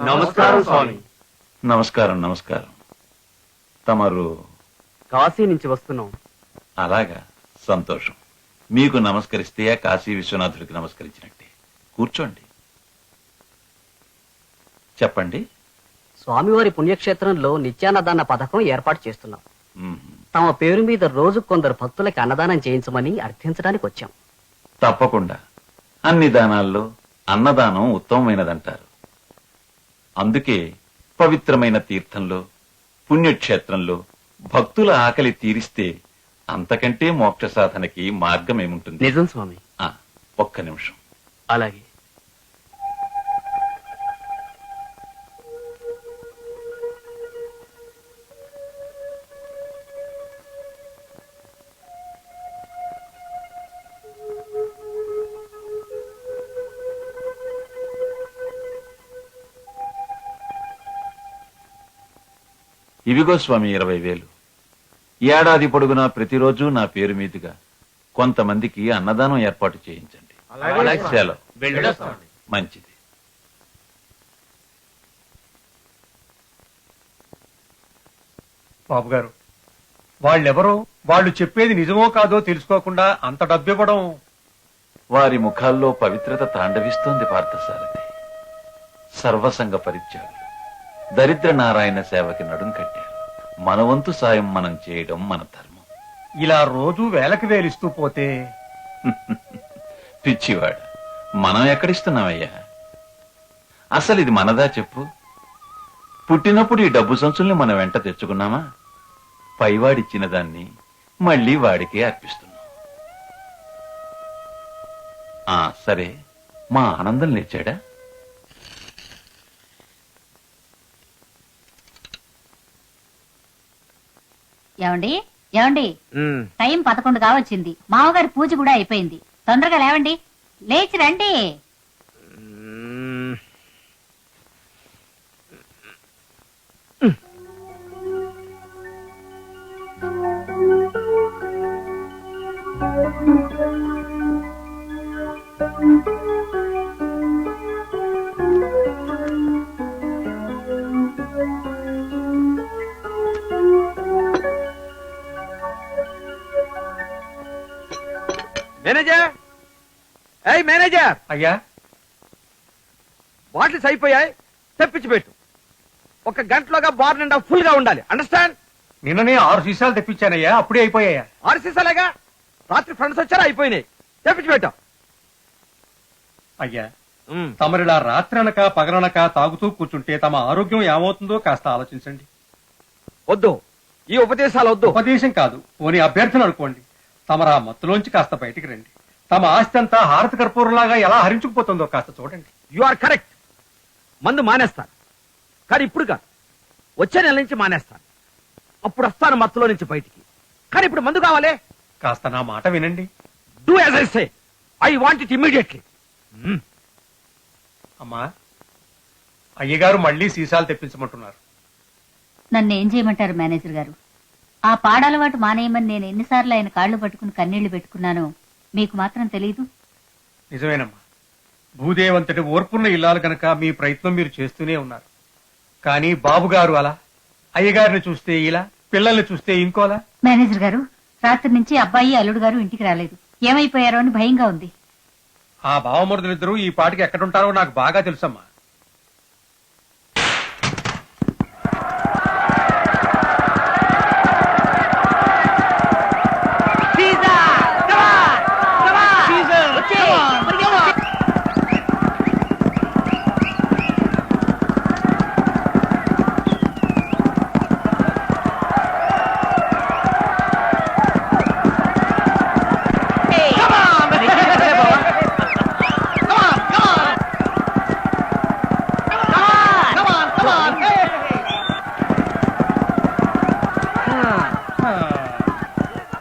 నమస్కారం స్వామి. నమస్కారం నమస్కారం. తమరు కాశీ నుంచి వస్తున్నాం. అలాగా, సంతోషం. మీకు నమస్కరిస్తే కాశీ విశ్వనాథుడికి నమస్కరించినట్టే. కూర్చోండి. చెప్పండి. స్వామివారి పుణ్యక్షేత్రంలో నిత్యాన్నదాన పథకం ఏర్పాటు చేస్తున్నాం. మ్మ్. తమ పేరు మీద రోజు కొందరు భక్తులకి అన్నదానం చేయించమని అర్థించడానికి వచ్చాం. తప్పకుండా. అన్ని దానాల్లో అన్నదానం ఉత్తమమైనదంటారు. అందుకే పవిత్రమైన తీర్థంలో, పుణ్యక్షేత్రంలో భక్తుల ఆకలి తీరిస్తే అంతకంటే మోక్ష సాధనకి మార్గం ఏముంటుంది? నిజం స్వామి. ఒక్క నిమిషం. అలాగే. ఇవిగో స్వామి 20,000. ఏడాది పొడుగునా ప్రతిరోజు నా పేరు మీదుగా కొంతమందికి అన్నదానం ఏర్పాటు చేయించండి. సెలవు. మంచిది. బాబు గారు, వాళ్ళెవరో, వాళ్ళు చెప్పేది నిజమో కాదో తెలుసుకోకుండా అంత డబ్బివ్వడం. వారి ముఖాల్లో పవిత్రత తాండవిస్తోంది పార్థసారథి. సర్వసంగ పరిత్యాగులు, దరిద్ర నారాయణ సేవకి నడుం కట్టారు. మన వంతు సాయం మనం చేయడం మన ధర్మం. ఇలా రోజు వేలకి వేలిస్తూ పోతే పిచ్చివాడు, మనం ఎక్కడిస్తున్నామయ్యా? అసలు ఇది మనదా చెప్పు? పుట్టినప్పుడు ఈ డబ్బు సంచుల్ని మనం వెంట తెచ్చుకున్నామా? పైవాడిచ్చిన దాన్ని మళ్ళీ వాడికే అర్పిస్తున్నాం. సరే, మా ఆనందం లేచాడా? ఏమండి ఏమండి, టైం 11 కావచ్చింది. మామగారి పూజ కూడా అయిపోయింది. తొందరగా లేవండి, లేచి రండి. మేనేజర్, ఏయ్ మేనేజర్. అయ్యా, బాటిల్స్ అయిపోయాయి, తెప్పించి పెట్టు. 1 గంటలోగా బార్ నిండా ఫుల్ గా ఉండాలి. అండర్స్టాండ్? నిన్ననే 6 సీసాలు తెప్పించానయ్యా, అప్పుడే అయిపోయాయా? 6 సీసాలేగా, రాత్రి ఫ్రెండ్స్ వచ్చారా, అయిపోయినాయి. తెప్పించి పెట్టాం. అయ్యా, తమరిలా రాత్రనక పగలనక తాగుతూ కూర్చుంటే తమ ఆరోగ్యం ఏమవుతుందో కాస్త ఆలోచించండి. వద్దు, ఈ ఉపదేశాలు వద్దు. ఉపదేశం కాదు, పోనీ అభ్యర్థన అనుకోండి. తమరా మత్తులోంచి కాస్త బయటికి రండి. తమ ఆస్తి అంతా హారతి కర్పూరంలాగా ఎలా హరించుకుపోతుందో కాస్త చూడండి. You are correct. మందు మానేస్తాను, కానీ ఇప్పుడు కాదు. వచ్చే నెల నుంచి మానేస్తాను. అప్పుడు వస్తాను మత్తులో నుంచి బయటికి. కానీ ఇప్పుడు మందు కావాలే. కాస్త నా మాట వినండి. Do as I say. I want it immediately. అమ్మా, అయ్యగారు మళ్ళీ సీసాలు తెప్పించమంటున్నారు. నన్ను ఏం చేయమంటారు మేనేజర్ గారు? ఆ పాడలవాటు మానేయమని నేను ఎన్నిసార్లు ఆయన కాళ్లు పట్టుకుని కన్నీళ్లు పెట్టుకున్నానో మీకు మాత్రం తెలీదు. నిజమేనమ్మా, భూదేవంతటి ఓర్పున్న ఇల్లాలు గనక మీ ప్రయత్నం మీరు చేస్తూనే ఉన్నారు. కానీ బాబుగారు అలా, అయ్యగారిని చూస్తే ఇలా, పిల్లల్ని చూస్తే ఇంకోలా. మేనేజర్ గారు, రాత్రి నుంచి అబ్బాయి అల్లుడు గారు ఇంటికి రాలేదు. ఏమైపోయారో అని భయంగా ఉంది. ఆ బావమరుదులిద్దరూ ఈ పాటికి ఎక్కడుంటారో నాకు బాగా తెలుసమ్మా.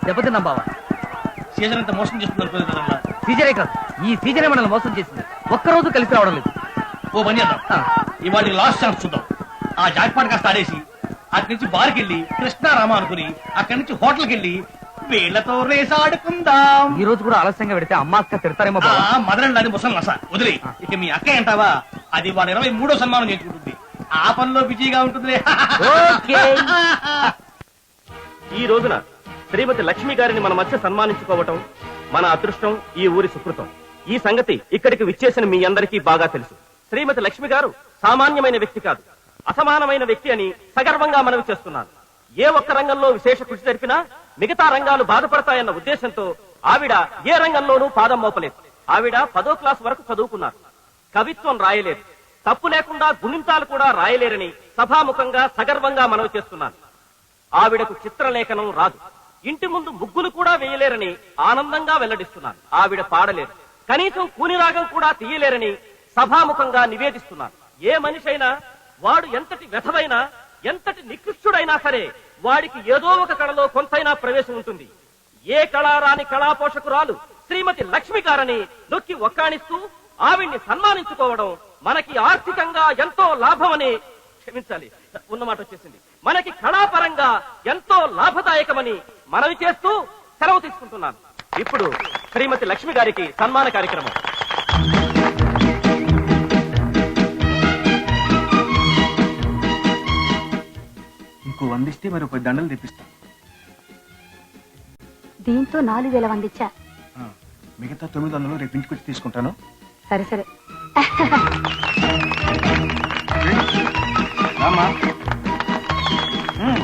దెబ్బతిన్నాం బావా. సీజన్ అంతా మోసం చేస్తున్నారు. సీజనే కాదు, ఈ సీజనే మనల్ని మోసం చేసింది. ఒక్కరోజు కలిసి రావడం లేదు. ఓ పని చేద్దాం, ఇవాళ లాస్ట్ ఛాన్స్ చూద్దాం. ఆ జాక్పాట్ కాస్త ఆడేసి అక్కడి నుంచి బార్కి వెళ్ళి కృష్ణారామ అనుకుని అక్కడి నుంచి హోటల్కి వెళ్ళి వీళ్లతో రేస్ ఆడుకుందాం. ఈ రోజు కూడా ఆలస్యంగా పెడితే అమ్మ అక్క తిడతారేమో. మదరండి, అది ముసలి నస వదిలే. ఇక మీ అక్క అంటావా, అది వాడు 23వ సన్మానం చేసుకుంటుంది. ఆ పనిలో బిజీగా ఉంటుంది. ఓకే. ఈ రోజున శ్రీమతి లక్ష్మి గారిని మన మధ్య సన్మానించుకోవటం మన అదృష్టం, ఈ ఊరి సుకృతం. ఈ సంగతి ఇక్కడికి విచ్చేసిన మీ అందరికీ బాగా తెలుసు. శ్రీమతి లక్ష్మి గారు సామాన్యమైన వ్యక్తి కాదు, అసమానమైన వ్యక్తి అని సగర్వంగా మనవి చేస్తున్నాను. ఏ ఒక్క రంగంలో విశేష కృషి జరిపినా మిగతా రంగాలు బాధపడతాయన్న ఉద్దేశంతో ఆవిడ ఏ రంగంలోనూ పాదం మోపలేదు. ఆవిడ 10వ క్లాస్ వరకు చదువుకున్నారు. కవిత్వం రాయలేరు, తప్పు లేకుండా గుణింతాలు కూడా రాయలేరని సభాముఖంగా సగర్వంగా మనవి చేస్తున్నాను. ఆవిడకు చిత్రలేఖనం రాదు, ఇంటి ముందు ముగ్గులు కూడా వేయలేరని ఆనందంగా వెల్లడిస్తున్నాను. ఆవిడ పాడలేరు, కనీసం కూనిరాగం కూడా తీయలేరని సభాముఖంగా నివేదిస్తున్నాను. ఏ మనిషి అయినా వాడు ఎంతటి వ్యధమైనా, ఎంతటి నికృష్టుడైనా సరే వాడికి ఏదో ఒక కళలో కొంతైనా ప్రవేశం ఉంటుంది. ఏ కళారాని కళా పోషకురాలు శ్రీమతి లక్ష్మి గారని నొక్కి ఒక్కాణిస్తూ ఆవిడ్ని సన్మానించుకోవడం మనకి ఆర్థికంగా ఎంతో లాభమని, క్షమించాలి ఉన్నమాట వచ్చేసింది, మనకి కళాపరంగా ఎంతో లాభదాయకమని మనవి చేస్తూ సెలవు తీసుకుంటున్నాను. ఇప్పుడు శ్రీమతి లక్ష్మి గారికి సన్మాన కార్యక్రమం. ఇంకో 100 ఇస్తే మరి 10 దండలు తెప్పిస్తా. దీంతో 4000 వందిచ్చా. మిగతా 900 రేపు ఇంటికి వచ్చి తీసుకుంటాను. సరే సరే. రామా,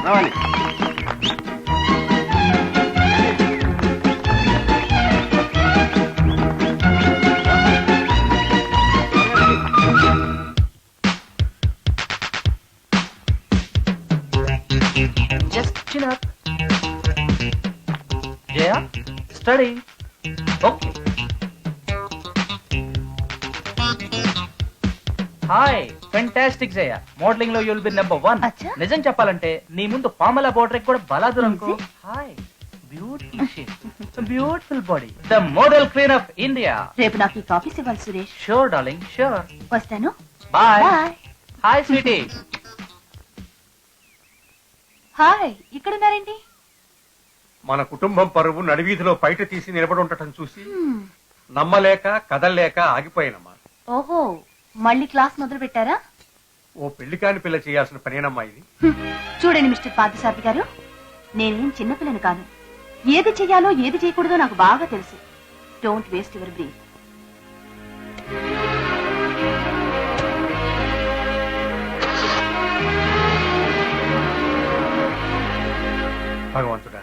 రావాలి. Just chill up. Jaya, study. Okay. Hi, fantastic Jaya. Modelling లో యుల్ బి నెంబర్ 1. అచ్చా. నిజం చెప్పాలంటే నీ ముందు పామలా బోర్డర్ కూడా బలాదురు అనుకో. Hi, beautiful shape, beautiful body, the model queen of India. రేపు నాకు ఈ కాఫీస్ ఇవ్వాలి సురేష్. Sure darling, sure. వస్తాను. Bye. Bye. Hi sweetie. Hi, ఇక్కడున్నారేంటి? మన కుటుంబం పరువు నడివీధిలో బయట తీసి నిలబడి ఉండటం చూసి నమ్మలేక కదల్లేక ఆగిపోయానమ్మా. ఓహో, మళ్ళీ క్లాస్ మొదలు పెట్టారా? ఓ పెళ్లి కాని పిల్ల చేయాల్సిన పనేనమ్మా ఇది. చూడండి మిస్టర్ పార్థసారథి గారు, నేనేం చిన్నపిల్లని కాదు. ఏది చెయ్యాలో ఏది చేయకూడదో నాకు బాగా తెలుసు. Don't waste your breath. భగవంతుడా,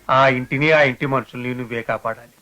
ఆ ఇంటిని ఆ ఇంటి మనుషుల్ని నువ్వే కాపాడాలి.